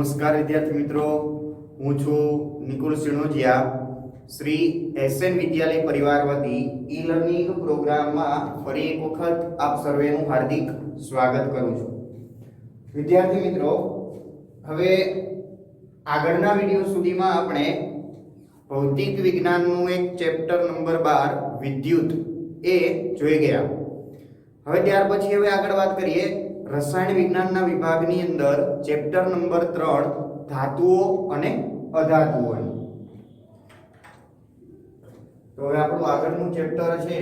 નમસ્કાર વિદ્યાર્થી મિત્રો, હું છું નિકુલ સિણોજિયા. શ્રી એસએન વિદ્યાલય પરિવાર વતી ઈ લર્નિંગ પ્રોગ્રામમાં ફરી એક વખત આપ સર્વેનું હાર્દિક સ્વાગત કરું છું. વિદ્યાર્થી મિત્રો, હવે આગળના વિડિયો સુધીમાં આપણે ભૌતિક વિજ્ઞાનનું એક ચેપ્ટર નંબર 12 વિદ્યુત એ જોઈ ગયા. ત્યાર પછી હવે આગળ વાત કરીએ રસાયણ વિજ્ઞાનના વિભાગની અંદર ચેપ્ટર નંબર 3 ધાતુઓ અને અધાતુઓની. તો હવે આપણું આગળનું ચેપ્ટર છે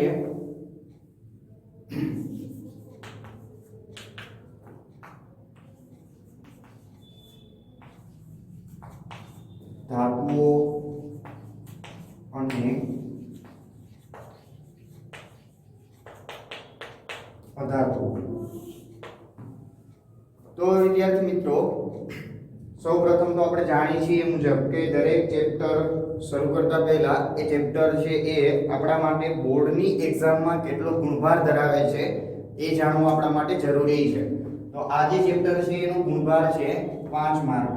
ધાતુઓ અને અધાતુઓ. તો વિદ્યાર્થી મિત્રો, સૌપ્રથમ તો આપણે જાણીએ છીએ મુજબ કે દરેક ચેપ્ટર શરૂ કરતા પહેલા એ ચેપ્ટર છે એ આપણા માટે બોર્ડની એક્ઝામમાં કેટલો ગુણભાર ધરાવે છે એ જાણવું આપણા માટે જરૂરી છે. તો આ જે ચેપ્ટર છે એનો ગુણભાર છે 5 માર્ક.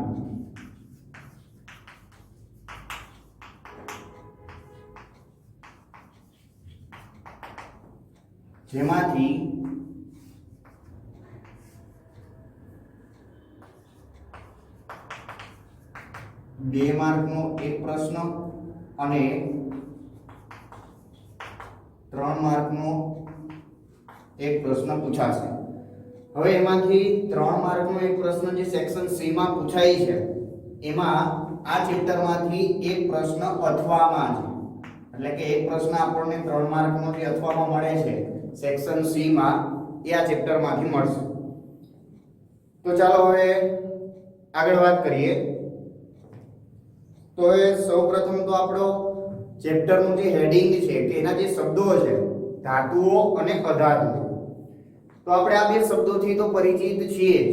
જેમાંથી 2 માર્કનો એક પ્રશ્ન અને 3 માર્કનો એક પ્રશ્ન પૂછાશે. હવે એમાંથી 3 માર્કનો એક પ્રશ્ન જે સેક્શન સી માં પૂછાય છે એમાં આ ચેપ્ટરમાંથી એક પ્રશ્ન અથવામાં છે. એટલે કે એક પ્રશ્ન આપણને 3 માર્કનો જે અથવામાં મળે છે સેક્શન સી માં એ આ ચેપ્ટરમાંથી મળશે. તો ચાલો હવે આગળ વાત કરીએ. તો એ સૌપ્રથમ તો આપણો ચેપ્ટરનું જે હેડિંગ છે કે એના જે શબ્દો છે ધાતુઓ અને અધાતુઓ, તો આપણે આ બે શબ્દોથી તો પરિચિત છીએ જ,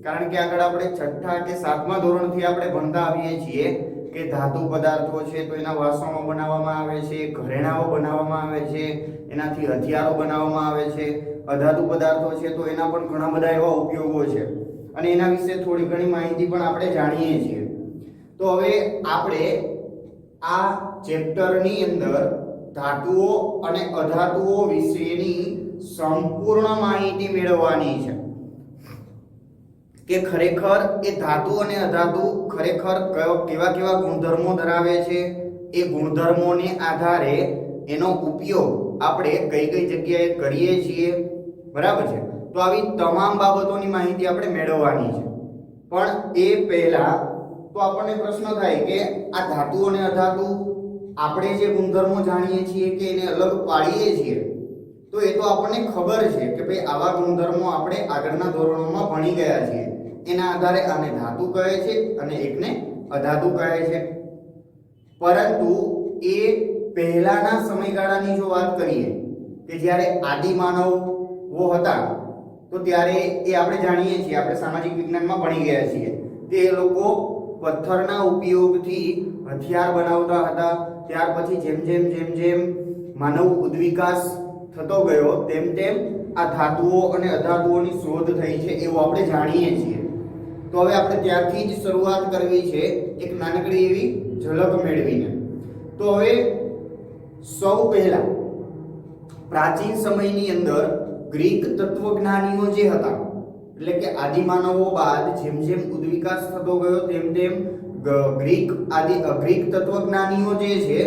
કારણ કે આગળ આપણે 6ઠા કે 7મા ધોરણથી આપણે ભણતા આવીએ છીએ કે ધાતુ પદાર્થો છે તો એના વાસણો બનાવવામાં આવે છે, ઘરેણાઓ બનાવવામાં આવે છે, એનાથી હથિયારો બનાવવામાં આવે છે. અધાતુ પદાર્થો છે તો એના પણ ઘણા બધા એવા ઉપયોગો છે અને એના વિશે થોડી ઘણી માહિતી પણ આપણે જાણીએ છીએ. તો હવે આપણે આ ચેપ્ટરની અંદર ધાતુઓ અને અધાતુઓ વિશેની સંપૂર્ણ માહિતી મેળવવાની છે કે ખરેખર એ ધાતુ અને અધાતુ ખરેખર કેવા કેવા ગુણધર્મો ધરાવે છે, એ ગુણધર્મોને આધારે એનો ઉપયોગ આપણે કઈ કઈ જગ્યાએ કરીએ છીએ, બરાબર છે. તો આવી તમામ બાબતોની માહિતી આપણે મેળવવાની છે. પણ એ પહેલા તો આપણને પ્રશ્ન થાય કે આ ધાતુ અને અધાતુ આપણે જે ગુણધર્મો જાણીએ છીએ કે એને અલગ પાડીએ છીએ તો એ તો આપણને ખબર છે કે ભાઈ આવા ગુણધર્મો આપણે આગળના ધોરણોમાં ભણી ગયા છીએ. એના આધારે આને ધાતુ કહે છે અને એકને અધાતુ કહે છે. પરંતુ એ પહેલાના સમયગાળાની જો વાત કરીએ કે જ્યારે આદિમાનવો હતા તો ત્યારે એ આપણે જાણીએ છીએ, આપણે સામાજિક વિજ્ઞાનમાં ભણી ગયા છીએ કે એ લોકો પથ્થરના ઉપયોગથી હથિયાર બનાવતા હતા. ત્યાર પછી જેમ જેમ માનવ ઉદ્વિકાસ થતો ગયો તેમ તેમ આ ધાતુઓ અને અધાતુઓની શોધ થઈ છે એવું આપણે જાણીએ છીએ. તો હવે આપણે ત્યારથી જ શરૂઆત કરવી છે એક નાનકડી એવી ઝલક મેળવીને. તો હવે સૌ પહેલા પ્રાચીન સમયની અંદર ગ્રીક તત્વજ્ઞાનીઓ જે હતા, એટલે કે આદિમાનવો બાદ જેમ ઉદ્વિકાસ થતો ગયો તેમ ગ્રીક તત્વજ્ઞાનીઓ જે છે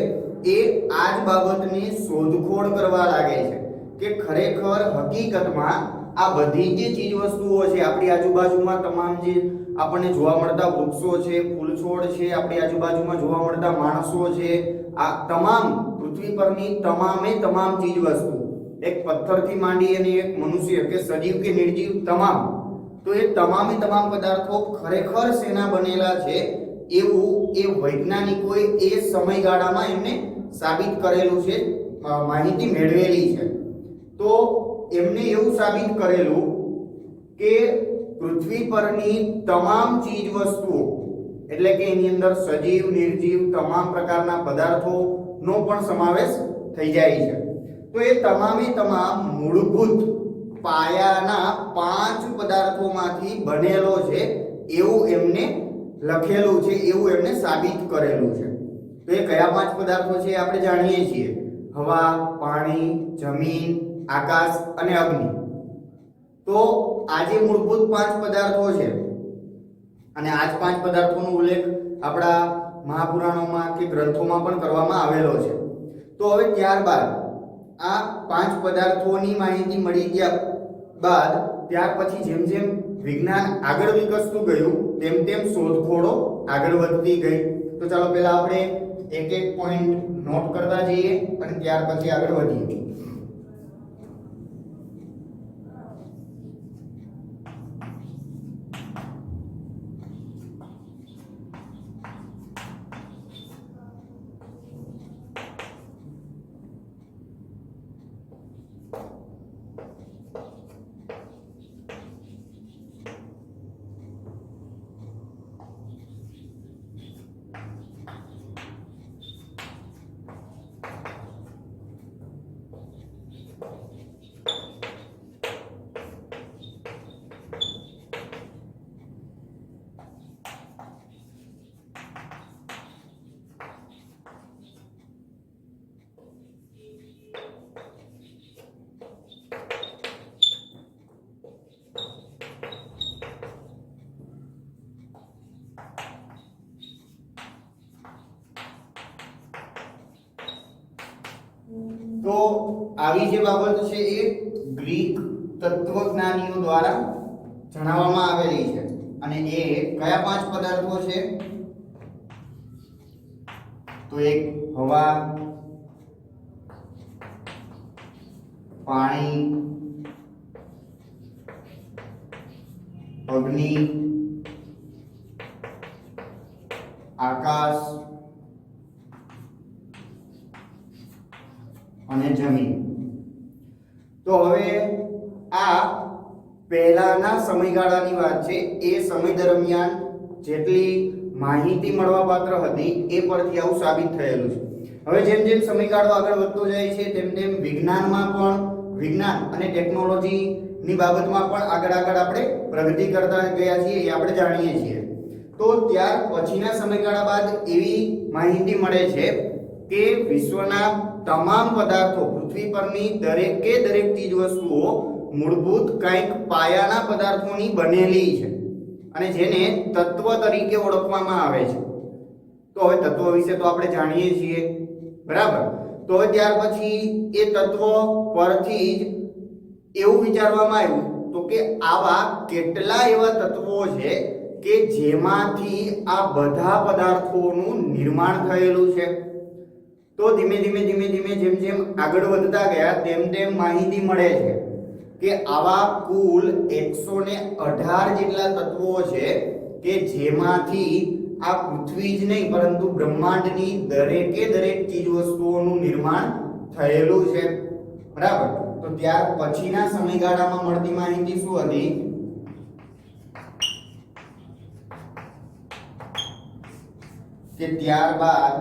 એ આ જ બાબતની શોધખોળ કરવા લાગે છે કે ખરેખર હકીકતમાં આ બધી જે ચીજ વસ્તુઓ છે આપણી આજુબાજુમાં, તમામ જે આપણને જોવા મળતા વૃક્ષો છે, ફૂલછોડ છે, આપણી આજુબાજુમાં જોવા મળતા માણસો છે, આ તમામ પૃથ્વી પરની તમામ ચીજ વસ્તુ, એક પથ્થરથી માંડી અને એક મનુષ્ય કે સજીવ કે નિર્જીવ તમામ, તો એ તમામ પદાર્થો ખરેખર શેના બનેલા છે એવું એ વૈજ્ઞાનિકોએ એ સમયગાળામાં એમને સાબિત કરેલું છે, માહિતી મેળવેલી છે. તો એમને એવું સાબિત કરેલું કે પૃથ્વી પરની તમામ ચીજ વસ્તુઓ, એટલે કે એની અંદર સજીવ નિર્જીવ તમામ પ્રકારના પદાર્થોનો પણ સમાવેશ થઈ જાય છે. તો એ તમામ મૂળભૂત પાયાના 5 પદાર્થોમાંથી બનેલો છે એવું એમને લખેલું છે એવું એમને સાબિત કરેલું છે. તો એ કયા 5 પદાર્થો છે આપણે જાણીએ છીએ. હવા, પાણી, જમીન, આકાશ અને અગ્નિ. તો આ જે મૂળભૂત 5 પદાર્થો છે અને આ જ 5 પદાર્થોનો ઉલ્લેખ આપણા મહાપુરાણોમાં કે ગ્રંથોમાં પણ કરવામાં આવેલો છે. તો હવે ત્યારબાદ આ 5 પદાર્થોની માહિતી મળી ગયા બાદ ત્યાર પછી જેમ જેમ વિજ્ઞાન આગળ વિકસતું ગયું તેમ તેમ શોધખોળો આગળ વધતી ગઈ. તો ચાલો પહેલા આપણે એક એક પોઈન્ટ નોટ કરતા જઈએ અને ત્યાર પછી આગળ વધીએ. તો આવી જે બાબત છે એ ગ્રીક તત્વજ્ઞાનીઓ દ્વારા જણાવવામાં આવેલી છે અને એ કયા 5 પદાર્થો છે તો એક હવા, પાણી, અગ્નિ, આકાશ અને જમીન. તો હવે આ પહેલાના સમયગાળાની વાત છે. એ સમય દરમિયાન જેટલી માહિતી મળવાપાત્ર હતી એ પરથી આવું સાબિત થયેલું છે. હવે જેમ જેમ સમયગાળો આગળ વધતો જાય છે તેમ તેમ વિજ્ઞાનમાં પણ વિજ્ઞાન અને ટેકનોલોજી ની બાબતમાં પણ આગળ આપણે પ્રગતિ કરતા ગયા છીએ એ આપણે જાણીએ છીએ. તો ત્યાર પછીના સમયગાળા બાદ એવી માહિતી મળે છે કે વિશ્વના તમામ પદાર્થો, પૃથ્વી પરની દરેકે દરેક ચીજ વસ્તુઓ મૂળભૂત કંઈક પાયાના પદાર્થોની બનેલી છે અને જેને તત્વ તરીકે ઓળખવામાં આવે છે. તો હવે તત્વ વિશે તો આપણે જાણીએ છીએ, બરાબર. તો હવે ત્યાર પછી એ તત્વ પરથી જ એવું વિચારવામાં આવ્યું તો કે આવા કેટલા એવા તત્વો છે કે જેમાંથી આ બધા પદાર્થોનું નિર્માણ થયેલું છે. તો ધીમે ધીમે જેમ જેમ આગળ વધતા ગયા તેમ તેમ માહિતી મળે છે કે આવા કુલ 118 જેટલા તત્વો છે કે જેમાંથી આ પૃથ્વી જ નહીં પરંતુ બ્રહ્માંડની દરેકે દરેક ચીજ વસ્તુઓનું નિર્માણ થયેલું છે, બરાબર. તો ત્યાર પછીના સમયગાળામાં મળતી માહિતી શું હતી કે ત્યારબાદ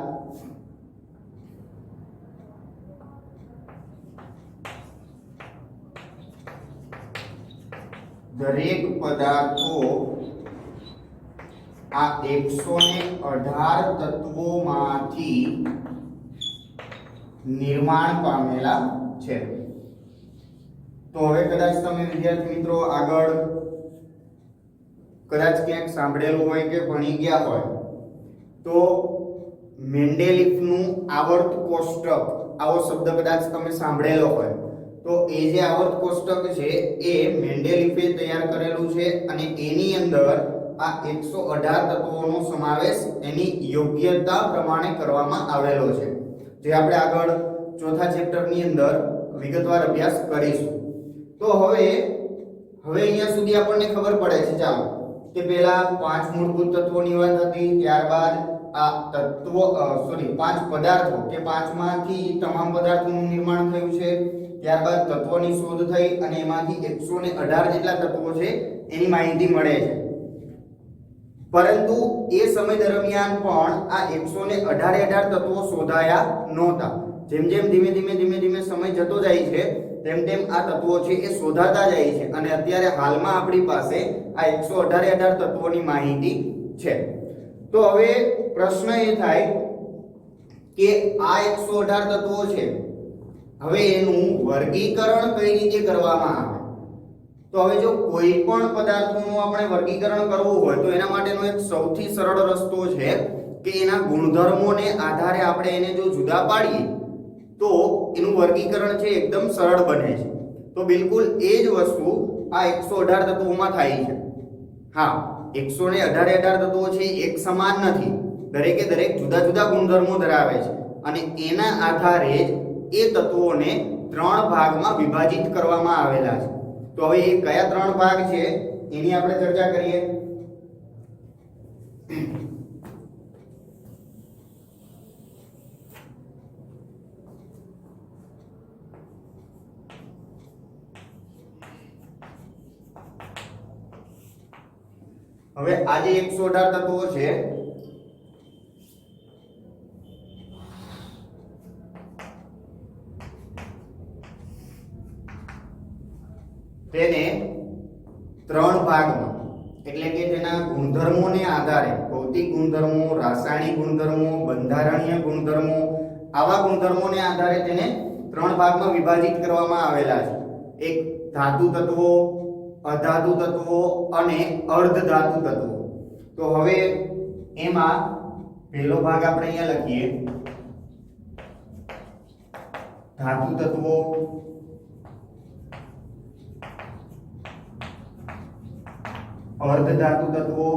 દરેક પદાર્થો આ 118 તત્વોમાંથી નિર્માણ પામેલા છે. તો હવે કદાચ તમે વિદ્યાર્થી મિત્રો આગળ કદાચ ક્યાંક સાંભળેલું હોય કે ભણી ગયા હોય તો મેન્ડેલિફનું આવર્ત કોષ્ટક આવો શબ્દ કદાચ તમે સાંભળેલો હોય. તો એ જે આવર્ત કોષ્ટક છે એ મેન્ડેલિફે તૈયાર કરેલું છે અને એની અંદર આ 118 તત્વોનો સમાવેશ એની યોગ્યતા પ્રમાણે કરવામાં આવેલો છે, જે આપણે આગળ ચોથા ચેપ્ટરની અંદર વિગતવાર અભ્યાસ કરીશું. તો હવે અહીંયા સુધી આપણને ખબર પડે છે ચાલો કે પહેલા 5 મૂળભૂત તત્વોની વાત હતી, ત્યારબાદ આ પાંચ પદાર્થો કે 5 માંથી તમામ પદાર્થોનું નિર્માણ થયું છે, ત્યારબાદ તત્વોની શોધ થઈ અને એમાંથી 118 જેટલા તત્વો છે એની માહિતી મળે છે. પરંતુ એ સમય દરમિયાન પણ આ 118 તત્વો શોધાયા નહોતા. જેમ જેમ ધીમે સમય જતો જાય છે તેમ તેમ આ તત્વો છે એ શોધાતા જાય છે અને અત્યારે હાલમાં આપણી પાસે આ 118 તત્વોની માહિતી છે. તો હવે પ્રશ્ન એ થાય કે આ 118 તત્વો છે, હવે એનું વર્ગીકરણ કઈ રીતે કરવામાં આવે? તો હવે જો કોઈ પણ પદાર્થોનું આપણે વર્ગીકરણ કરવું હોય તો એના માટેનો એક સૌથી સરળ રસ્તો છે કે એના ગુણધર્મોને આધારે આપણે એને જો જુદા પાડીએ તો એનું વર્ગીકરણ છે એકદમ સરળ બને છે. તો બિલકુલ એ જ વસ્તુ આ 118 તત્વોમાં થાય છે. હા, 118 તત્વો છે એક સમાન નથી, દરેકે દરેક જુદા જુદા ગુણધર્મો ધરાવે છે અને એના આધારે જ એ તત્વોને 3 ભાગમાં વિભાજિત કરવામાં આવેલા છે. તો હવે એ કયા 3 ભાગ છે એની આપણે ચર્ચા કરીએ. હવે આ જે 118 તત્વો છે તેને 3 ભાગમાં, એટલે કે તેના ગુણધર્મોને આધારે, ભૌતિક ગુણધર્મો, રાસાયણિક ગુણધર્મો, બંધારણીય ગુણધર્મો, આવા ગુણધર્મોને આધારે તેને 3 ભાગમાં વિભાજિત કરવામાં આવેલા છે. એક ધાતુ તત્વો, અધાતુ તત્વો અને અર્ધધાતુ તત્વો. તો હવે એમાં પહેલો ભાગ આપણે અહીંયા લખીએ, ધાતુ તત્વો, અર્ધધાતુ તત્વો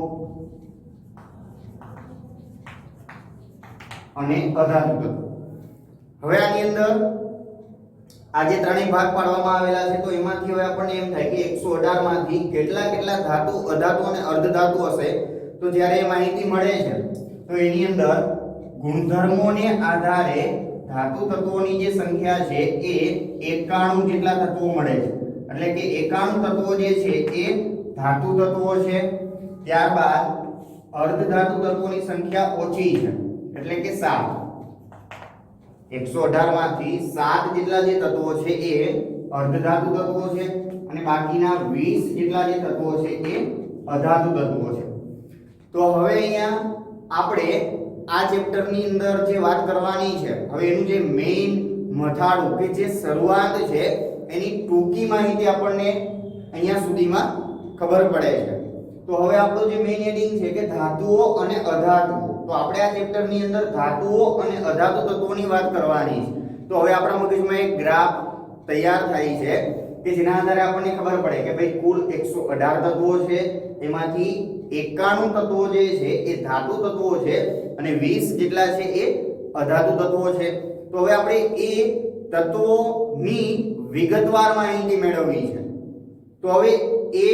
અને અધાતુ તત્વો. હવે આની અંદર આ જે ત્રણેય ભાગ પાડવામાં આવેલા છે તો એમાંથી હવે આપણને એમ થાય કે 118 માંથી કેટલા કેટલા ધાતુ, અધાતુ અને અર્ધધાતુ હશે. તો જ્યારે એ માહિતી મળે છે તો એની અંદર ગુણધર્મોને આધારે ધાતુ તત્વોની જે સંખ્યા છે એ 91 જેટલા તત્વો મળે છે. એટલે કે 91 તત્વો જે છે એ ધાતુ તત્વો છે. ત્યારબાદ અર્ધધાતુ તત્વોની સંખ્યા ઓછી છે, એટલે કે 7. 118 માંથી 7 જેટલા જે તત્વો છે એ અર્ધધાતુ તત્વો છે અને બાકીના 20 જેટલા જે તત્વો છે એ અધાતુ તત્વો છે. તો હવે અહીંયા આપણે આ ચેપ્ટરની અંદર જે વાત કરવાની છે, હવે એનું જે મેઇન મથાળું કે જે શરૂઆત છે એની ટૂંકી માહિતી આપણને અહીંયા સુધીમાં ખબર પડે છે. તો હવે આપણો જે મેઇન હેડિંગ છે કે ધાતુઓ અને અધાતુઓ. તો આપણે આ ચેપ્ટરની અંદર ધાતુઓ અને અધાતુ તત્વોની વાત કરવાની છે. તો હવે આપણા મગજમાં એક ગ્રાફ તૈયાર થાય છે કે જેના આધારે આપણને ખબર પડે કે ભાઈ કુલ 118 તત્વો છે, એમાંથી 91 તત્વો જે છે એ ધાતુ તત્વો છે અને 20 જેટલા છે એ અધાતુ તત્વો છે. તો હવે આપણે એ તત્વોની વિગતવાર માહિતી મેળવવી છે. તો હવે એ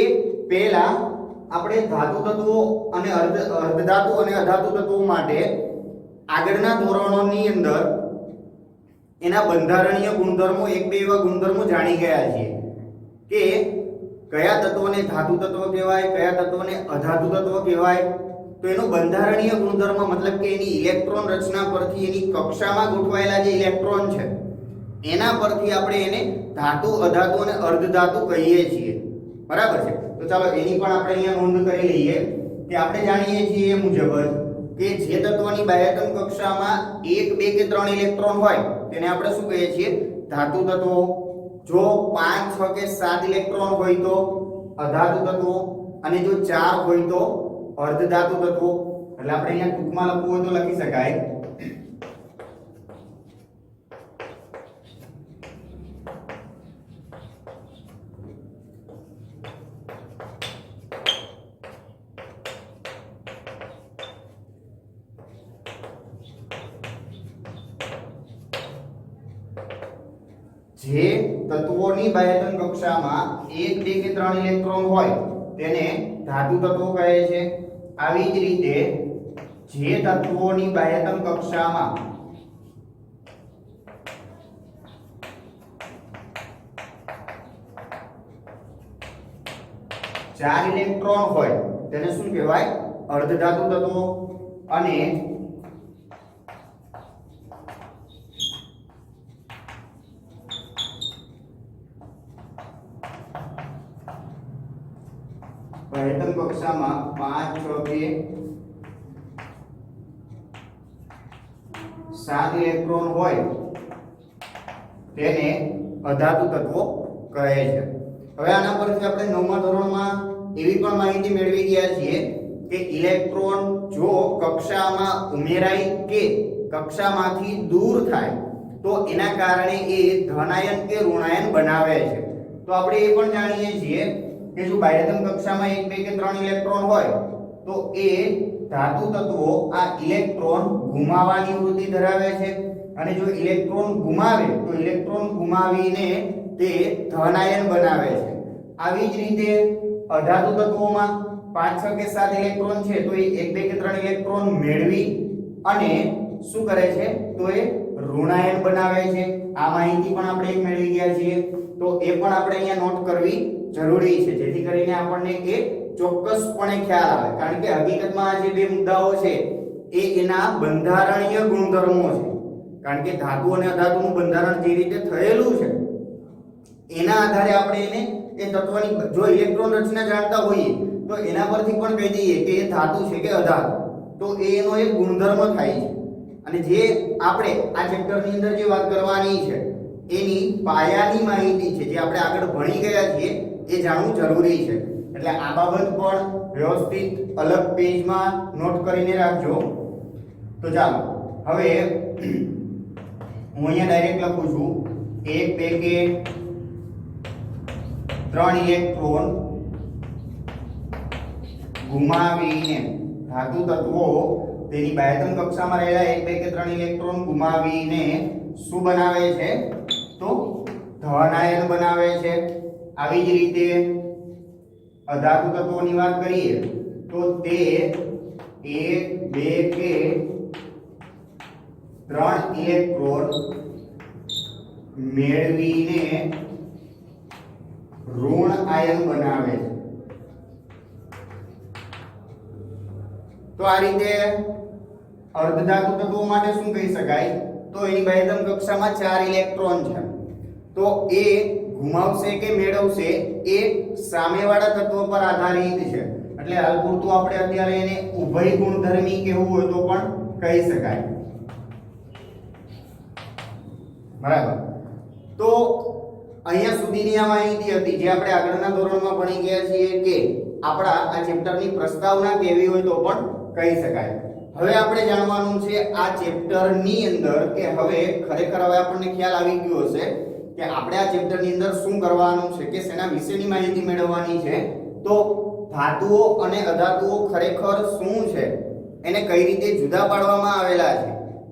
પહેલા આપણે ધાતુ તત્વો અને અર્ધધાતુ અને અધાતુ તત્વો માટે આગળના ધોરણોની અંદર એના બંધારણીય ગુણધર્મો, એક બે એવા ગુણધર્મો જાણી ગયા છીએ કે કયા તત્વોને ધાતુ તત્વ કહેવાય, કયા તત્વોને અધાતુ તત્વ કહેવાય. તો એનો બંધારણીય ગુણધર્મ મતલબ કે એની ઇલેક્ટ્રોન રચના પરથી, એની કક્ષામાં ગોઠવાયેલા જે ઇલેક્ટ્રોન છે એના પરથી આપણે એને ધાતુ, અધાતુ અને અર્ધધાતુ કહીએ છીએ. બરાબર છે? તો ચાલો એની પણ આપણે અહીંયા નોંધ કરી લઈએ કે આપણે જાણીએ છીએ એ મુજબ જ કે જે તત્વની બાહ્યતમ કક્ષામાં 1, 2 કે 3 ઇલેક્ટ્રોન હોય તેને આપણે શું કહીએ છીએ? ધાતુ તત્વો. જો 5, 6 કે 7 ઇલેક્ટ્રોન હોય તો અધાતુ તત્વો અને જો 4 હોય તો અર્ધધાતુ તત્વો. એટલે આપણે અહીંયા ટૂંકમાં લખવું હોય તો લખી શકાય જે તત્વોની બાહ્યતમ કક્ષામાં 1, 2 કે 3 ઇલેક્ટ્રોન હોય તેને ધાતુ તત્વો કહે છે. આવી જ રીતે જે તત્વોની બાહ્યતમ કક્ષામાં 4 ઇલેક્ટ્રોન હોય તેને શું કહેવાય? અર્ધધાતુ તત્વો. અને બાહ્યતમ કક્ષામાં 5, 6 કે 7 ઇલેક્ટ્રોન હોય તેને અધાતુ તત્વો કહે છે. હવે આના પરથી આપણે 9મા ધોરણમાં એવી પણ માહિતી મેળવી ગયા છીએ કે ઇલેક્ટ્રોન જો કક્ષામાં ઉમેરાય કે કક્ષામાંથી દૂર થાય તો એના કારણે એ ધનાયન કે ઋણાયન બનાવે છે. તો આપણે એ પણ જાણીએ છીએ કે જો બાહ્યતમ કક્ષામાં 1 2 કે 3 ઇલેક્ટ્રોન હોય તો એ ધાતુ તત્વો આ ઇલેક્ટ્રોન ગુમાવવાની વૃત્તિ ધરાવે છે અને જો ઇલેક્ટ્રોન ગુમાવે તો ઇલેક્ટ્રોન ગુમાવીને તે ધનાયન બનાવે છે. આવી જ રીતે અધાતુ તત્વોમાં 5 6 કે 7 ઇલેક્ટ્રોન છે તો એ 1 2 કે 3 ઇલેક્ટ્રોન મેળવી અને શું કરે છે તો એ ઋણાયન બનાવે છે. આ માહિતી પણ આપણે મેળવી ગયા છીએ. તો એ પણ આપણે અહીંયા નોટ કરવી જરૂરી છે જેથી કરીને આપણને એ ચોક્કસપણે ખ્યાલ આવે. કારણ કે હકીકતમાં આ જે બે મુદ્દાઓ છે એ એના બંધારણીય ગુણધર્મો છે. કારણ કે ધાતુ અને અધાતુનું બંધારણ જે રીતે થયેલું છે એના આધારે આપણે એને એ તત્વની જો ઇલેક્ટ્રોન રચના જાણતા હોઈએ તો એના પરથી પણ કહી દઈએ કે એ ધાતુ છે કે અધાતુ. તો એનો એક ગુણધર્મ થાય છે. અને જે આપણે આ ચેપ્ટરની અંદર જે વાત કરવાની છે એની પાયાની માહિતી છે જે આપણે આગળ ભણી ગયા છીએ એ જાણવું જરૂરી છે. એટલે આ બાબત પણ વ્યવસ્થિત અલગ પેજમાં નોટ કરીને રાખજો. તો ચાલો હવે હું અહીંયા ડાયરેક્ટ લખું છું 1 2 કે 3 ઇલેક્ટ્રોન ગુમાવીને ધાતુ તત્વો તેની બાહ્યતમ કક્ષામાં રહેલા 1 2 કે 3 ઇલેક્ટ્રોન ગુમાવીને શું બનાવે છે તો ધનાયન બનાવે છે. આવી જ રીતે અધાતુ તત્વોની વાત કરીએ તો તે 1 2 કે 3 ઇલેક્ટ્રોન મેળવીને ઋણ આયન બનાવે છે. તો આ રીતે અર્ધધાતુ તત્વો માટે શું કહી શકાય તો એની બાહ્યતમ કક્ષામાં 4 ઇલેક્ટ્રોન છે તો એ ગુમાવશે કે મેળવશે એ સામેવાળા તત્વ પર આધારિત છે. એટલે હાલ પૂરતું આપણે અત્યારે એને ઉભય ગુણધર્મી કહેવું હોય તો પણ કહી શકાય. બરાબર. તો અહીંયા સુધીની આ માહિતી હતી જે આપણે આગળના ધોરણમાં ભણી ગયા છીએ કે આપણા આ ચેપ્ટરની પ્રસ્તાવના કેવી હોય તો પણ કહી શકાય. હવે આપણે જાણવાનું છે આ ચેપ્ટરની અંદર કે હવે ખરેખર હવે આપણને ખ્યાલ આવી ગયો હશે કે આપણે આ ચેપ્ટરની અંદર શું કરવાનું છે કે શેના વિશેની માહિતી મેળવવાની છે. તો ધાતુઓ અને અધાતુઓ ખરેખર શું છે એને કઈ રીતે જુદા પાડવામાં આવેલા છે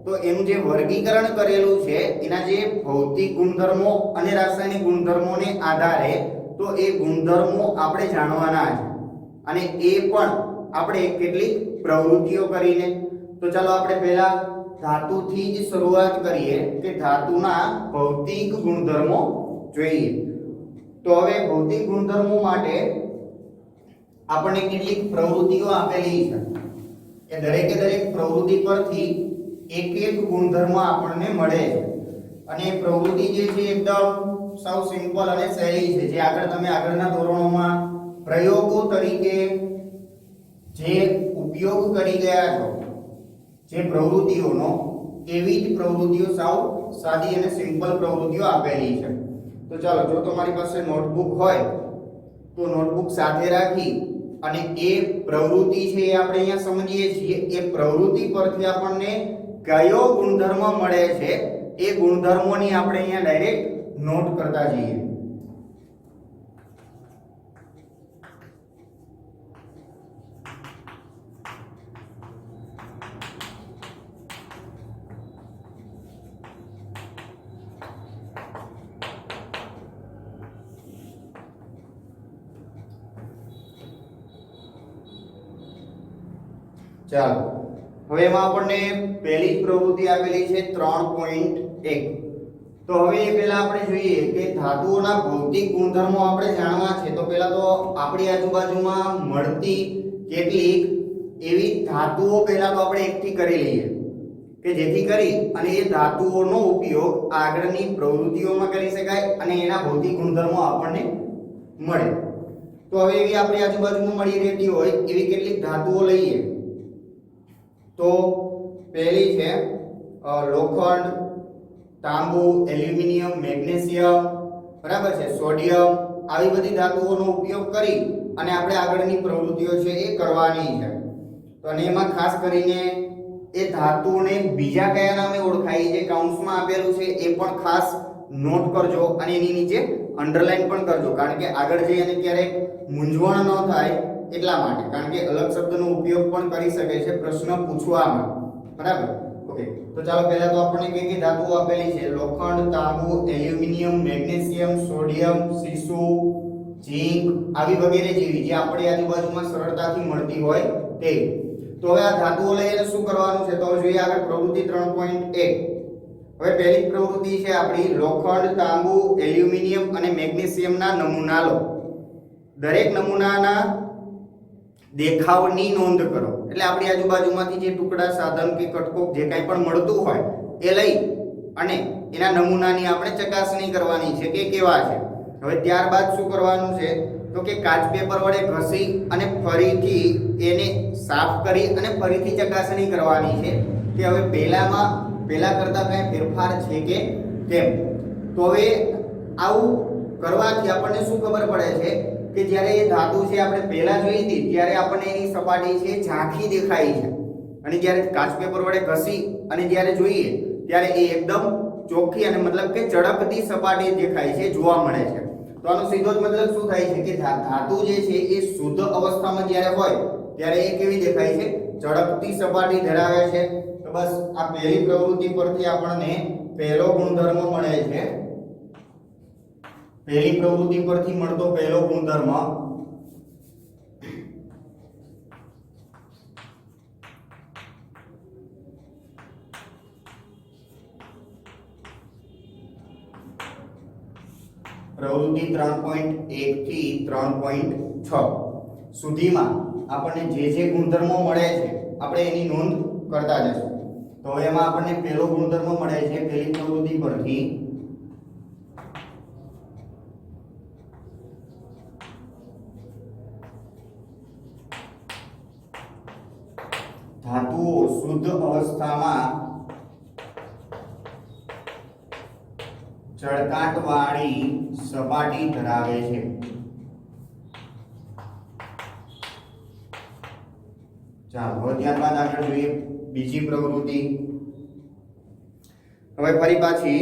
તો એનું જે વર્ગીકરણ કરેલું છે એના જે ભૌતિક ગુણધર્મો અને રાસાયણિક ગુણધર્મોને આધારે તો એ ગુણધર્મો આપણે જાણવાના છે અને એ પણ આપણે કેટલીક પ્રવૃત્તિઓ કરીને. તો ચાલો આપણે પહેલા ધાતુથી જ શરૂઆત કરીએ કે ધાતુના ભૌતિક ગુણધર્મો જોઈએ. તો હવે ભૌતિક ગુણધર્મો માટે આપણને કેટલીક પ્રવૃત્તિઓ આપેલી છે કે દરેકે દરેક પ્રવૃત્તિ પરથી એક એક ગુણધર્મ આપણને મળે છે અને પ્રવૃત્તિ જે છે એકદમ સાવ સિમ્પલ અને સહેલી છે જે આગળ તમે આગળના ધોરણોમાં પ્રયોગો તરીકે જે ઉપયોગ કરી ગયા છો જે પ્રવૃત્તિઓનો એવી જ પ્રવૃત્તિઓ સાવ સાદી અને સિમ્પલ પ્રવૃત્તિઓ આપેલી છે. તો ચાલો જો તમારી પાસે નોટબુક હોય તો નોટબુક સાથે રાખી અને એ પ્રવૃત્તિ છે એ આપણે અહીંયા સમજીએ છીએ એ પ્રવૃત્તિ પરથી આપણને કયો ગુણધર્મ મળે છે એ ગુણધર્મોની આપણે અહીંયા ડાયરેક્ટ નોટ કરતા જઈએ. ચાલો હવે એમાં આપણને પહેલી જ પ્રવૃત્તિ આપેલી છે 3.1. તો હવે એ પહેલા આપણે જોઈએ કે ધાતુઓના ભૌતિક ગુણધર્મો આપણે જાણવા છે તો પહેલા તો આપણી આજુબાજુમાં મળતી કેટલીક એવી ધાતુઓ પહેલા તો આપણે એકઠી કરી લઈએ કે જેથી કરી અને એ ધાતુઓનો ઉપયોગ આગળની પ્રવૃત્તિઓમાં કરી શકાય અને એના ભૌતિક ગુણધર્મો આપણને મળે. તો હવે એવી આપણી આજુબાજુમાં મળી રહેતી હોય એવી કેટલીક ધાતુઓ લઈએ. તો પહેલી છે લોખંડ, તાંબુ, એલ્યુમિનિયમ, મેગ્નેશિયમ, બરાબર છે, સોડિયમ, આવી બધી ધાતુઓનો ઉપયોગ કરી અને આપણે આગળની પ્રવૃત્તિઓ છે એ કરવાની છે. તો અને એમાં ખાસ કરીને એ ધાતુને બીજા કયા નામે ઓળખાય છે કાઉન્સમાં આપેલું છે એ પણ ખાસ નોટ કરજો અને એની નીચે અંડરલાઈન પણ કરજો, કારણ કે આગળ જઈ અને ક્યારેક મૂંઝવણ ન થાય એટલા માટે, કારણ કે અલગ શબ્દનો ઉપયોગ પણ કરી શકે છે પ્રશ્ન પૂછવામાં. બરાબર, ઓકે. તો ચાલો પહેલા તો આપણને કઈ કઈ ધાતુઓ આપેલી છે? લોખંડ, તાંબુ, એલ્યુમિનિયમ, મેગ્નેશિયમ, સોડિયમ, સીસુ, ઝીંક, આવી વગેરે જેવી જે આપણી આજુબાજુમાં સરળતાથી મળતી હોય તે. તો હવે આ ધાતુઓ લઈને શું કરવાનું છે? તો જોઈએ આગળ પ્રવૃત્તિ 3.1. હવે પહેલી પ્રવૃત્તિ છે આપણી લોખંડ, તાંબુ, એલ્યુમિનિયમ અને મેગ્નેશિયમના નમૂના લો. દરેક નમૂનાના દેખાવની નોંધ કરો. એટલે આપણી આજુબાજુમાંથી જે ટુકડા, સાધન કે કટકો જે કંઈ પણ મળતું હોય એ લઈ અને એના નમૂનાની આપણે ચકાસણી કરવાની છે કે કેવા છે. હવે ત્યારબાદ શું કરવાનું છે? તો કે કાચ પેપર વડે ઘસી અને ફરીથી એને સાફ કરી અને ફરીથી ચકાસણી કરવાની છે કે હવે પહેલા કરતા કઈ ફેરફાર છે કે કેમ. તો હવે આવું કરવાથી આપણને શું ખબર પડે છે કે જ્યારે એ ધાતુ છે આપણે પહેલા જોઈ હતી ત્યારે આપણને એની સપાટી છે ઝાંખી દેખાય છે, અને જ્યારે કાચ પેપર વડે ઘસી અને જ્યારે જોઈએ ત્યારે એ એકદમ ચોખ્ખી અને મતલબ કે ચળકતી સપાટી દેખાય છે, જોવા મળે છે. તો આનો સીધો જ મતલબ શું થાય છે કે ધાતુ જે છે એ શુદ્ધ અવસ્થામાં જ્યારે હોય ત્યારે એ કેવી દેખાય છે? ચળકતી સપાટી ધરાવે છે. તો બસ આ પહેલી પ્રવૃત્તિ પરથી આપણને પહેલો ગુણધર્મ મળે છે. પહેલી પ્રવૃત્તિ પરથી મળતો પહેલો ગુણધર્મ પ્રવૃત્તિ 3.1 થી 3.6 સુધીમાં આપણને જે ગુણધર્મો મળે છે આપણે એની નોંધ કરતા જશું. તો એમાં આપણને પહેલો ગુણધર્મ મળે છે પહેલી પ્રવૃત્તિ પરથી ધાતુઓ શુદ્ધ અવસ્થામાં ચળકાટવાળી સપાટી ધરાવે છે. ચાલો હવે ત્યારબાદ આગળ જોઈએ બીજી પ્રવૃત્તિ. હવે ફરી પાછી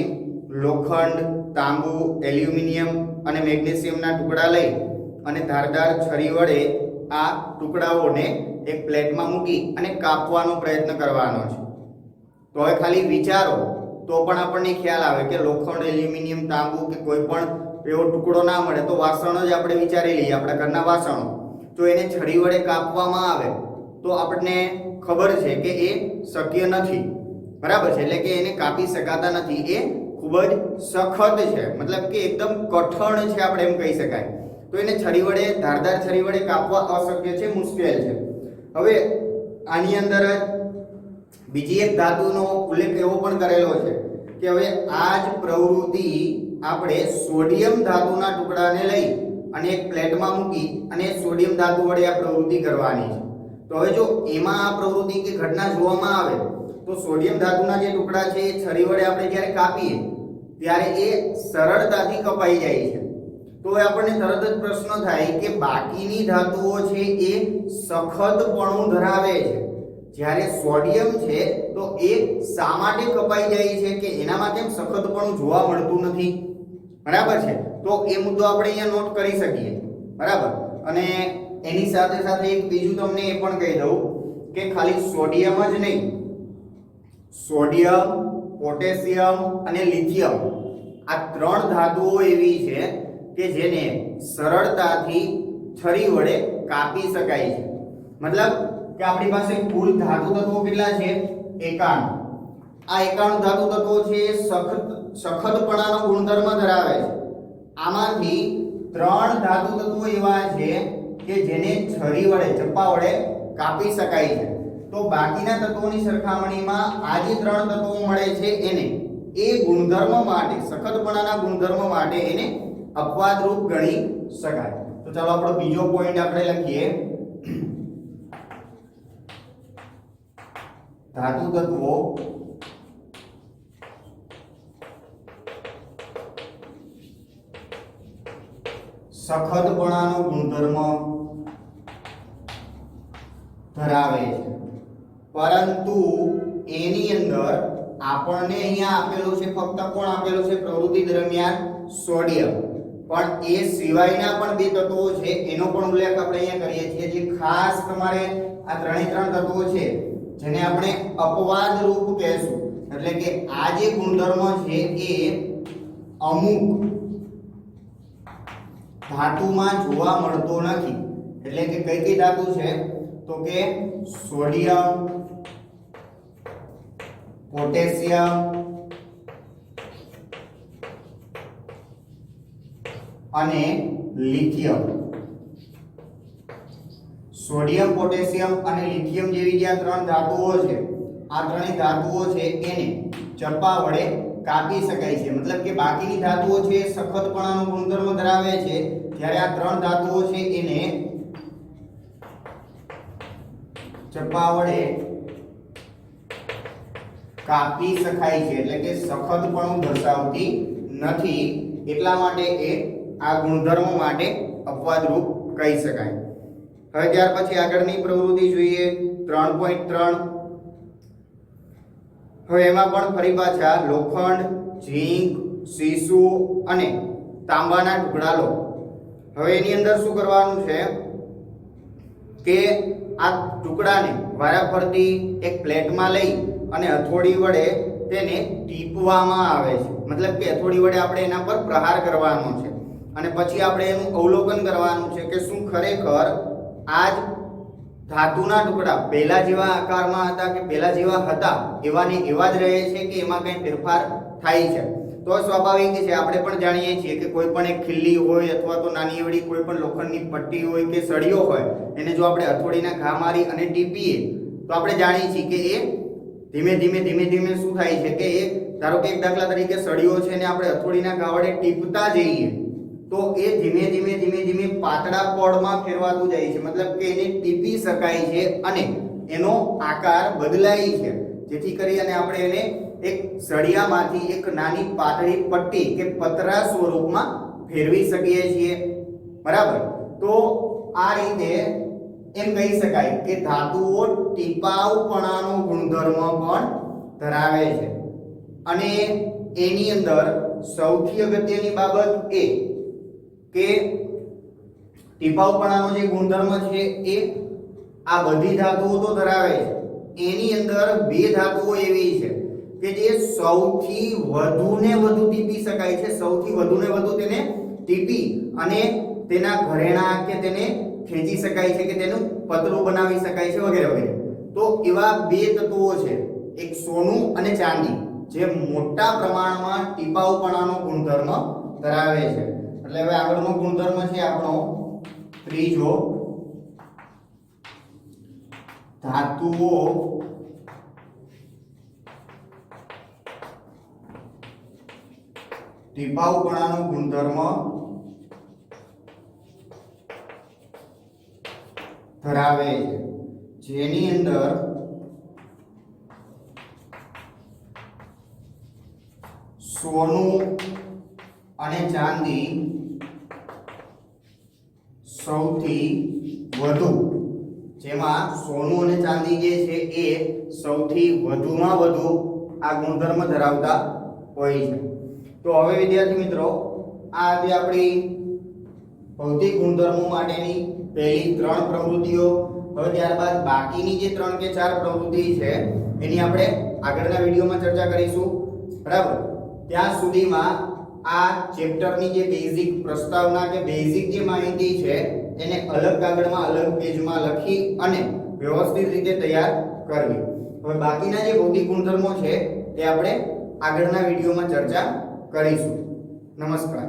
લોખંડ, તાંબુ, એલ્યુમિનિયમ અને મેગ્નેશિયમના ટુકડા લઈ અને ધારદાર છરી વડે આ ટુકડાઓને એક પ્લેટમાં મૂકી અને કાપવાનો પ્રયત્ન કરવાનો છે. તો હવે ખાલી વિચારો તો પણ આપણને ખ્યાલ આવે કે લોખંડ, એલ્યુમિનિયમ, તાંબુ કે કોઈ પણ એવો ટુકડો ના મળે તો વાસણો જ આપણે વિચારી લઈએ, આપણા ઘરના વાસણો. જો એને છરી વડે કાપવામાં આવે તો આપણને ખબર છે કે એ શક્ય નથી. બરાબર છે, એટલે કે એને કાપી શકાતા નથી. એ ખૂબ જ સખત છે, મતલબ કે એકદમ કઠણ છે આપણે એમ કહી શકાય. તો એને છરી વડે, ધારદાર છરી વડે કાપવા અશક્ય છે, મુશ્કેલ છે. હવે આની અંદર બીજી એક ધાતુનો ઉલ્લેખ એવો પણ કરેલો છે કે હવે આ જ પ્રવૃત્તિ આપણે સોડિયમ ધાતુના ટુકડાને લઈ અને એક પ્લેટમાં મૂકી અને સોડિયમ ધાતુ વડે આ પ્રવૃત્તિ કરવાની છે. તો હવે જો એમાં આ પ્રવૃત્તિ કે ઘટના જોવામાં આવે તો સોડિયમ ધાતુના જે ટુકડા છે એ છરી વડે આપણે જ્યારે કાપીએ ત્યારે એ સરળતાથી કપાઈ જાય છે. તો આપણને તરત જ પ્રશ્ન થાય કે બાકીની ધાતુઓ છે એ સખતપણું ધરાવે છે, જ્યારે સોડિયમ છે તો એ શા માટે કપાઈ જાય છે કે એનામાં કેમ સખતપણું જોવા મળતું નથી? બરાબર છે, તો એ મુદ્દો આપણે અહીંયા નોટ કરી શકીએ. બરાબર, અને એની સાથે સાથે એક બીજું તમને એ પણ કહી દઉં કે ખાલી સોડિયમ જ નહીં, સોડિયમ, પોટેશિયમ અને લિથિયમ આ ત્રણ ધાતુઓ એવી છે કે જેને સરળતાથી છરી વડે કાપી શકાય છે. મતલબ કે આપણી પાસે કુલ ધાતુ તત્વો કેટલા છે? 91. આ 91 ધાતુ તત્વો છે સખતપણાનો ગુણધર્મ ધરાવે છે. આમાંથી 3 ધાતુ તત્વો એવા છે કે જેને છરી વડે, ચપ્પા વડે કાપી શકાય છે. તો બાકીના તત્વોની સરખામણીમાં આ જે 3 તત્વો મળે છે એને એ ગુણધર્મ માટે, સખતપણાના ગુણધર્મ માટે એને અપવાદરૂપ ગણી શકાય. તો ચાલો આપણો બીજો પોઈન્ટ આપણે લખીએ. ધાતુ તત્વો સખતપણાનો ગુણધર્મ ધરાવે છે, પરંતુ એની અંદર આપણને અહીંયા આપેલું છે ફક્ત કોણ આપેલું છે પ્રવૃત્તિ દરમિયાન સોડિયમ, પણ એ સિવાયના પણ બે તત્વો છે એનો પણ ઉલ્લેખ આપણે અહીંયા કરીએ છીએ, જે ખાસ તમારે આ ત્રણ તત્વો છે જેને આપણે અપવાદ રૂપ કહેશું, એટલે કે આ જે ગુણધર્મ છે એ અમુક ધાતુમાં જોવા મળતો નથી, એટલે કે કઈ કઈ ધાતુ છે તો કે સોડિયમ, પોટેશિયમ અને લિથિયમ. સોડિયમ, પોટેશિયમ અને લિથિયમ જેવી જે આ ત્રણ ધાતુઓ છે, આ ત્રણેય ધાતુઓ છે એને ચપ્પા વડે કાપી શકાય છે, મતલબ કે બાકીની ધાતુઓ છે સખતપણાનો ગુણધર્મ ધરાવે છે, જ્યારે આ ત્રણ ધાતુઓ છે એને ચપ્પા વડે કાપી શકાય છે, એટલે કે સખતપણું દર્શાવતી નથી, એટલા માટે એ આ ગુણધર્મો માટે અપવાદરૂપ કહી શકાય. હવે ત્યાર પછી આગળની પ્રવૃત્તિ જોઈએ 3.3. હવે એમાં પણ ફરી પાછા લોખંડ, ઝીંક, સીસુ અને તાંબાના ટુકડા લો. હવે એની અંદર શું કરવાનું છે કે આ ટુકડાને વારાફરતી એક પ્લેટમાં લઈ અને હથોડી વડે તેને ટીપવામાં આવે છે, મતલબ કે હથોડી વડે આપણે એના પર પ્રહાર કરવાનો છે અને પછી આપણે એનું અવલોકન કરવાનું છે કે શું ખરેખર આ જ ધાતુના ટુકડા પહેલા જેવા આકારમાં હતા કે પહેલા જેવા હતા એવા ને એવા જ રહે છે કે એમાં કંઈ ફેરફાર થાય છે. તો સ્વાભાવિક છે, આપણે પણ જાણીએ છીએ કે કોઈ પણ એક ખીલ્લી હોય અથવા તો નાની એવડી કોઈ પણ લોખંડની પટ્ટી હોય કે સળિયો હોય, એને જો આપણે હથોડીના ઘા મારી અને ટીપીએ તો આપણે જાણીએ છીએ કે એ ધીમે ધીમે શું થાય છે કે એ ધારો કે એક દાખલા તરીકે સળિયો છે ને આપણે હથોડીના ઘા વડે ટીપતા જઈએ તો એ ધીમે પાતળા પડમાં ફેરવાતું જાય છે, મતલબ કે એને ટીપી શકાય છે અને એનો આકાર બદલાય છે, જેથી કરી અને આપણે એને એક સળિયામાંથી એક નાની પાતળી પટ્ટી કે પતરા સ્વરૂપમાં ફેરવી શકીએ છીએ. બરાબર, તો આ રીતે એમ કહી શકાય કે ધાતુઓ ટીપાઉપણાનો ગુણધર્મ પણ ધરાવે છે અને એની અંદર સૌથી અગત્યની બાબત એ કે ટીપાઉપણાનો જે ગુણધર્મ છે એ આ બધી ધાતુઓ તો ધરાવે છે, એની અંદર બે ધાતુઓ એવી છે કે જે સૌથી વધુ ને વધુ ટીપી શકાય છે, સૌથી વધુ ને વધુ તેને ટીપી અને તેના ઘરેણા કે તેને ખેંચી શકાય છે કે તેનું પતરું બનાવી શકાય છે વગેરે વગેરે. તો એવા બે તત્વો છે, એક સોનું અને ચાંદી, જે મોટા પ્રમાણમાં ટીપાઉપણાનો ગુણધર્મ ધરાવે છે. એટલે હવે આગળનો ગુણધર્મ છે આપણો ત્રીજો, ધાતુઓ ટીપાઉપણાનો ગુણધર્મ ધરાવે છે, જેની અંદર સોનું અને ચાંદી સૌથી વધુ, જેમાં સોનું અને ચાંદી જે છે એ સૌથી વધુમાં વધુ આ ગુણધર્મ ધરાવતા હોય છે. તો હવે વિદ્યાર્થી મિત્રો, આ જે આપણી ભૌતિક ગુણધર્મો માટેની પહેલી ત્રણ પ્રવૃત્તિઓ, હવે ત્યારબાદ બાકીની જે 3 કે 4 પ્રવૃત્તિ છે એની આપણે આગળના વિડીયોમાં ચર્ચા કરીશું. બરાબર, ત્યાં સુધીમાં આ ચેપ્ટરની જે બેઝિક પ્રસ્તાવના કે બેઝિક જે માહિતી છે એને અલગ કાગળમાં અલગ પેજમાં લખી અને વ્યવસ્થિત રીતે તૈયાર કરવી. હવે બાકીના જે ભૌતિક ગુણધર્મો છે એ આપણે આગળના વિડીયોમાં ચર્ચા કરીશું. નમસ્કાર.